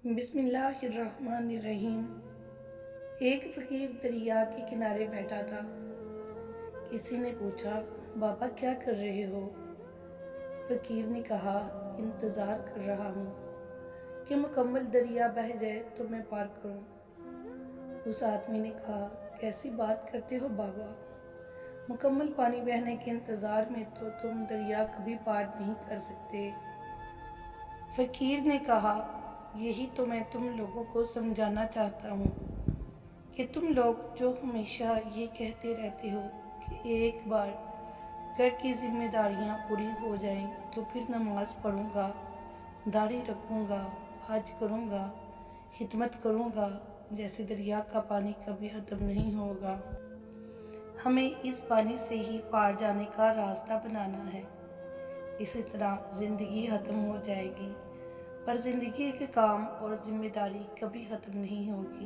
बिस्मिल्लाहिर्रहमानिर्रहीम। एक फकीर दरिया के किनारे बैठा था। किसी ने पूछा, बाबा क्या कर रहे हो? फकीर ने कहा, इंतज़ार कर रहा हूँ कि मुकम्मल दरिया बह जाए तो मैं पार करूँ। उस आदमी ने कहा, कैसी बात करते हो बाबा, मुकम्मल पानी बहने के इंतज़ार में तो तुम दरिया कभी पार नहीं कर सकते। फकीर ने कहा, यही तो मैं तुम लोगों को समझाना चाहता हूँ कि तुम लोग जो हमेशा ये कहते रहते हो कि एक बार घर की जिम्मेदारियाँ पूरी हो जाएं तो फिर नमाज पढ़ूँगा, दाढ़ी रखूँगा, हज करूँगा, खिदमत करूँगा, जैसे दरिया का पानी कभी ख़त्म नहीं होगा। हमें इस पानी से ही पार जाने का रास्ता बनाना है। इसी तरह ज़िंदगी ख़त्म हो जाएगी, पर ज़िंदगी के काम और जिम्मेदारी कभी ख़त्म नहीं होगी।